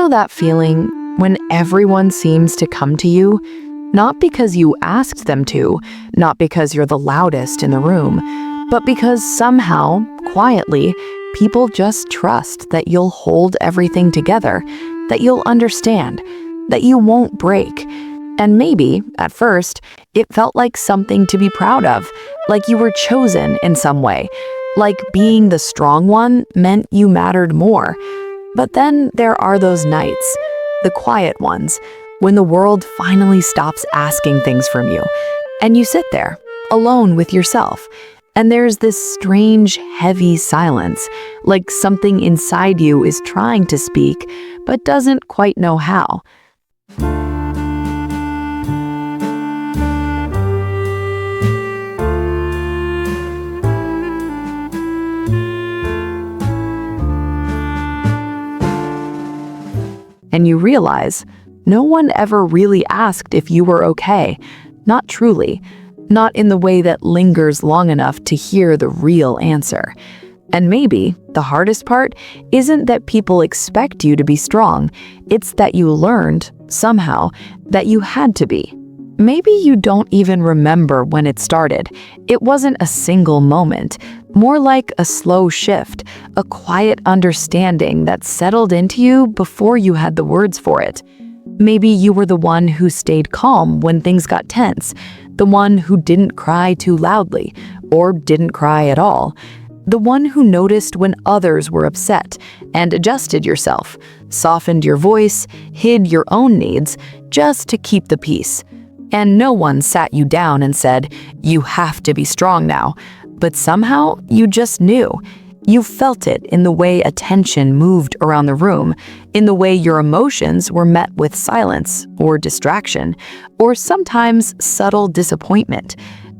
know that feeling when everyone seems to come to you, not because you asked them to, not because you're the loudest in the room, but because somehow, quietly, people just trust that you'll hold everything together, that you'll understand, that you won't break. And maybe, at first, it felt like something to be proud of, like you were chosen in some way, like being the strong one meant you mattered more. But then there are those nights, the quiet ones, when the world finally stops asking things from you, and you sit there, alone with yourself, and there's this strange, heavy silence, like something inside you is trying to speak, but doesn't quite know how. And you realize no one ever really asked if you were okay, not truly, not in the way that lingers long enough to hear the real answer. And maybe the hardest part isn't that people expect you to be strong, it's that you learned, somehow, that you had to be. Maybe you don't even remember when it started. It wasn't a single moment, more like a slow shift, a quiet understanding that settled into you before you had the words for it. Maybe you were the one who stayed calm when things got tense, the one who didn't cry too loudly, or didn't cry at all, the one who noticed when others were upset and adjusted yourself, softened your voice, hid your own needs, just to keep the peace. And no one sat you down and said, "You have to be strong now." But somehow you just knew. You felt it in the way attention moved around the room, in the way your emotions were met with silence or distraction, or sometimes subtle disappointment.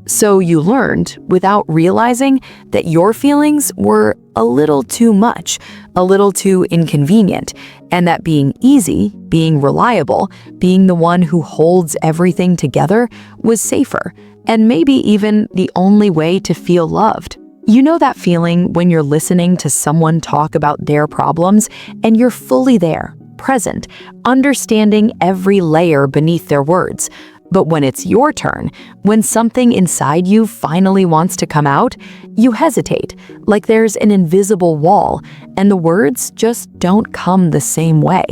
So you learned, without realizing, that your feelings were a little too much, a little too inconvenient, and that being easy, being reliable, being the one who holds everything together was safer, and maybe even the only way to feel loved. You know that feeling when you're listening to someone talk about their problems and you're fully there, present, understanding every layer beneath their words. But when it's your turn, when something inside you finally wants to come out, you hesitate, like there's an invisible wall, and the words just don't come the same way,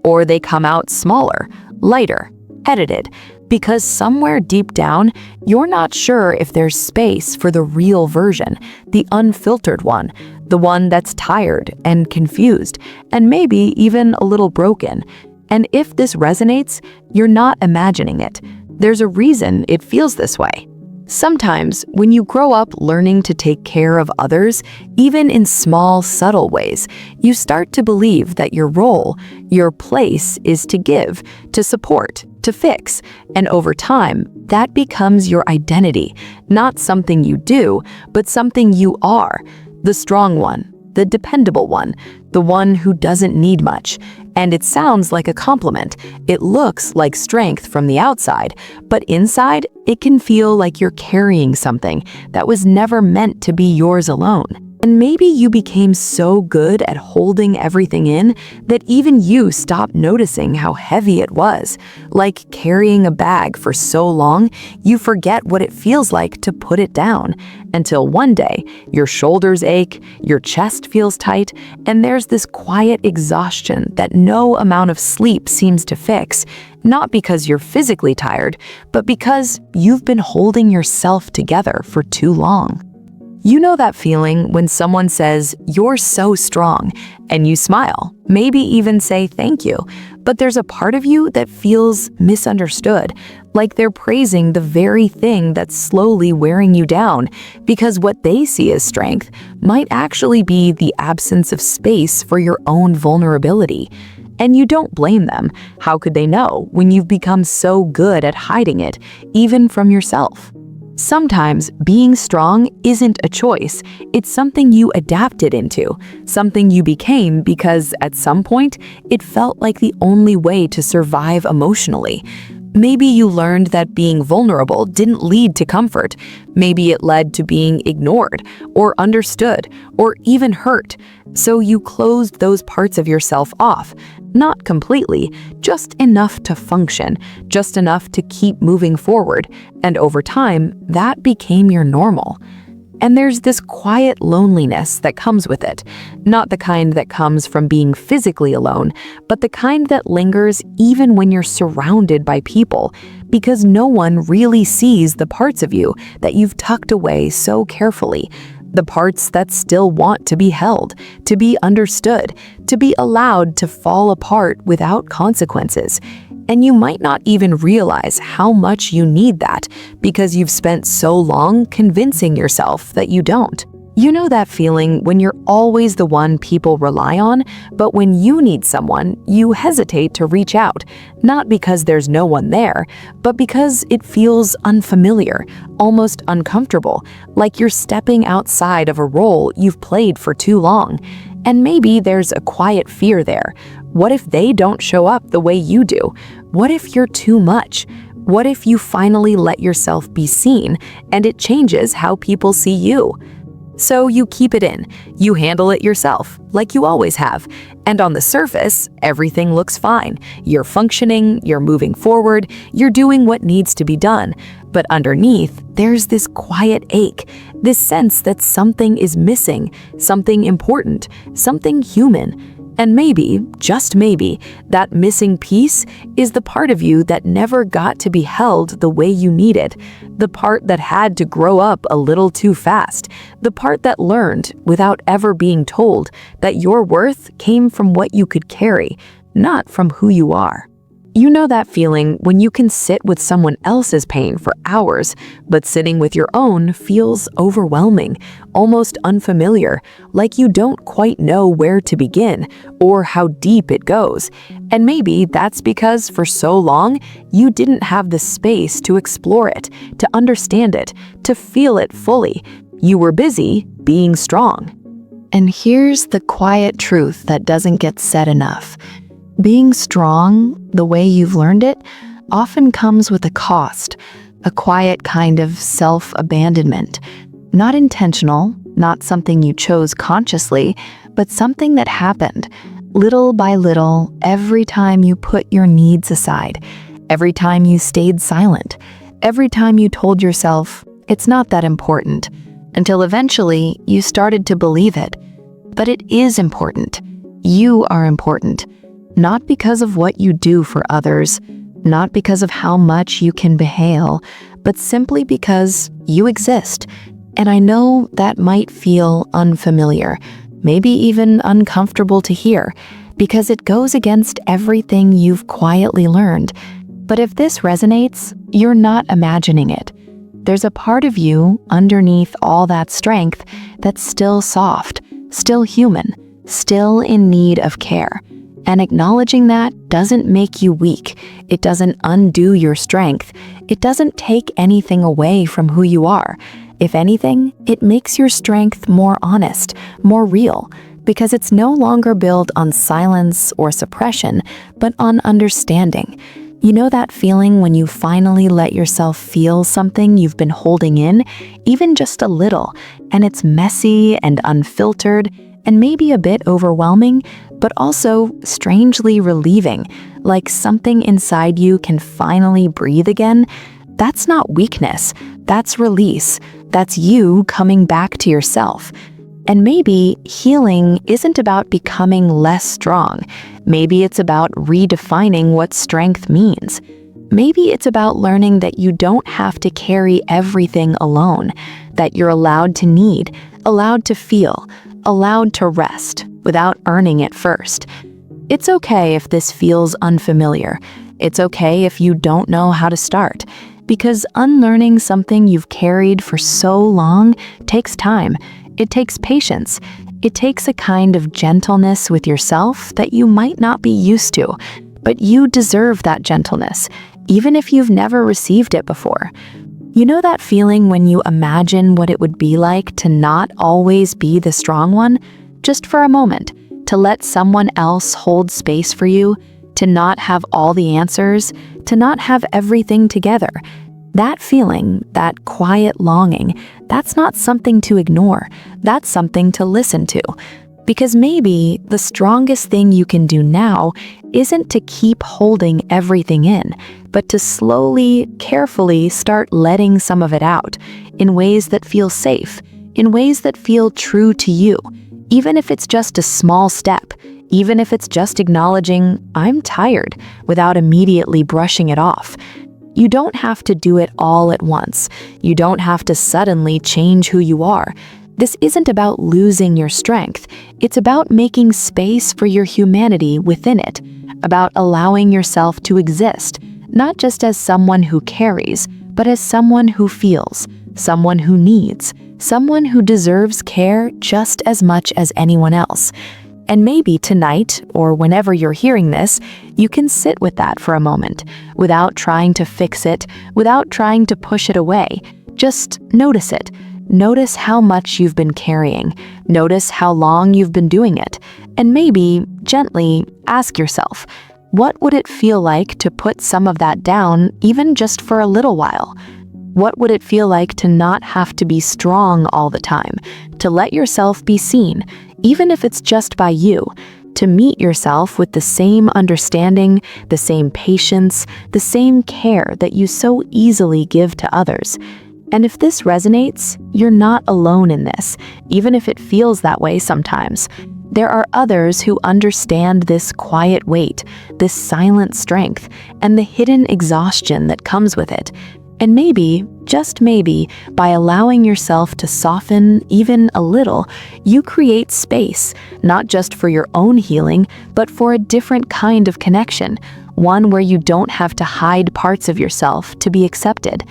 or they come out smaller, lighter, edited, because somewhere deep down, you're not sure if there's space for the real version, the unfiltered one, the one that's tired and confused, and maybe even a little broken. And if this resonates, you're not imagining it. There's a reason it feels this way. Sometimes, when you grow up learning to take care of others, even in small, subtle ways, you start to believe that your role, your place is to give, to support, to fix, and over time, that becomes your identity, not something you do, but something you are, the strong one, the dependable one, the one who doesn't need much. And it sounds like a compliment. It looks like strength from the outside, but inside, it can feel like you're carrying something that was never meant to be yours alone. And maybe you became so good at holding everything in that even you stopped noticing how heavy it was. Like carrying a bag for so long, you forget what it feels like to put it down. Until one day, your shoulders ache, your chest feels tight, and there's this quiet exhaustion that no amount of sleep seems to fix. Not because you're physically tired, but because you've been holding yourself together for too long. You know that feeling when someone says, "You're so strong," and you smile, maybe even say thank you, but there's a part of you that feels misunderstood, like they're praising the very thing that's slowly wearing you down, because what they see as strength might actually be the absence of space for your own vulnerability. And you don't blame them. How could they know when you've become so good at hiding it, even from yourself? Sometimes being strong isn't a choice, it's something you adapted into, something you became because at some point it felt like the only way to survive emotionally. Maybe you learned that being vulnerable didn't lead to comfort. Maybe it led to being ignored, or understood, or even hurt. So you closed those parts of yourself off, Not completely, just enough to function, just enough to keep moving forward, and over time, that became your normal. And there's this quiet loneliness that comes with it, not the kind that comes from being physically alone, but the kind that lingers even when you're surrounded by people, because no one really sees the parts of you that you've tucked away so carefully, the parts that still want to be held, to be understood, to be allowed to fall apart without consequences. And you might not even realize how much you need that because you've spent so long convincing yourself that you don't. You know that feeling when you're always the one people rely on, but when you need someone, you hesitate to reach out, not because there's no one there, but because it feels unfamiliar, almost uncomfortable, like you're stepping outside of a role you've played for too long. And maybe there's a quiet fear there. What if they don't show up the way you do? What if you're too much? What if you finally let yourself be seen and it changes how people see you? So you keep it in, you handle it yourself, like you always have. And on the surface, everything looks fine. You're functioning, you're moving forward, you're doing what needs to be done. But underneath, there's this quiet ache, this sense that something is missing, something important, something human. And maybe, just maybe, that missing piece is the part of you that never got to be held the way you needed, the part that had to grow up a little too fast, the part that learned, without ever being told, that your worth came from what you could carry, not from who you are. You know that feeling when you can sit with someone else's pain for hours, but sitting with your own feels overwhelming, almost unfamiliar, like you don't quite know where to begin or how deep it goes. And maybe that's because for so long, you didn't have the space to explore it, to understand it, to feel it fully. You were busy being strong. And here's the quiet truth that doesn't get said enough. Being strong, the way you've learned it, often comes with a cost, a quiet kind of self-abandonment. Not intentional, not something you chose consciously, but something that happened, little by little, every time you put your needs aside, every time you stayed silent, every time you told yourself, it's not that important, until eventually you started to believe it. But it is important. You are important. Not because of what you do for others, not because of how much you can behave, but simply because you exist. And I know that might feel unfamiliar, maybe even uncomfortable to hear, because it goes against everything you've quietly learned. But if this resonates, you're not imagining it. There's a part of you underneath all that strength that's still soft, still human, still in need of care. And acknowledging that doesn't make you weak. It doesn't undo your strength. It doesn't take anything away from who you are. If anything, it makes your strength more honest, more real, because it's no longer built on silence or suppression, but on understanding. You know that feeling when you finally let yourself feel something you've been holding in, even just a little, and it's messy and unfiltered, and maybe a bit overwhelming, but also strangely relieving, like something inside you can finally breathe again? That's not weakness, that's release, that's you coming back to yourself. And maybe healing isn't about becoming less strong. Maybe it's about redefining what strength means. Maybe it's about learning that you don't have to carry everything alone, that you're allowed to need, allowed to feel, allowed to rest without earning it first. It's okay if this feels unfamiliar. It's okay if you don't know how to start, because unlearning something you've carried for so long takes time. It takes patience. It takes a kind of gentleness with yourself that you might not be used to, but you deserve that gentleness, even if you've never received it before. You know that feeling when you imagine what it would be like to not always be the strong one? Just for a moment, to let someone else hold space for you, to not have all the answers, to not have everything together. That feeling, that quiet longing, that's not something to ignore. That's something to listen to. Because maybe the strongest thing you can do now isn't to keep holding everything in, but to slowly, carefully start letting some of it out in ways that feel safe, in ways that feel true to you, even if it's just a small step, even if it's just acknowledging, "I'm tired," without immediately brushing it off. You don't have to do it all at once. You don't have to suddenly change who you are. This isn't about losing your strength. It's about making space for your humanity within it, about allowing yourself to exist, not just as someone who carries, but as someone who feels, someone who needs, someone who deserves care just as much as anyone else. And maybe tonight, or whenever you're hearing this, you can sit with that for a moment, without trying to fix it, without trying to push it away. Just notice it. Notice how much you've been carrying. Notice how long you've been doing it. And maybe, gently, ask yourself, what would it feel like to put some of that down, even just for a little while? What would it feel like to not have to be strong all the time, to let yourself be seen, even if it's just by you, to meet yourself with the same understanding, the same patience, the same care that you so easily give to others? And if this resonates, you're not alone in this, even if it feels that way sometimes. There are others who understand this quiet weight, this silent strength, and the hidden exhaustion that comes with it. And maybe, just maybe, by allowing yourself to soften even a little, you create space, not just for your own healing, but for a different kind of connection, one where you don't have to hide parts of yourself to be accepted.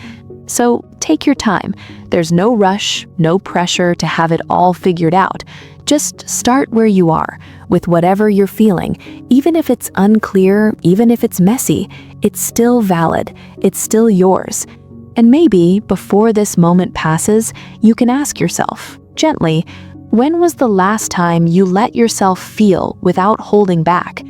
So take your time. There's no rush, no pressure to have it all figured out. Just start where you are, with whatever you're feeling. Even if it's unclear, even if it's messy, it's still valid. It's still yours. And maybe, before this moment passes, you can ask yourself, gently, when was the last time you let yourself feel without holding back?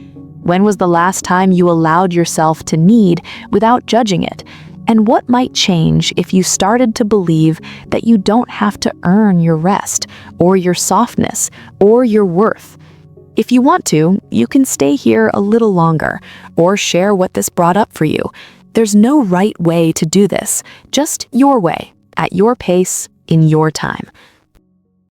When was the last time you allowed yourself to need without judging it? And what might change if you started to believe that you don't have to earn your rest, or your softness, or your worth? If you want to, you can stay here a little longer, or share what this brought up for you. There's no right way to do this, just your way, at your pace, in your time.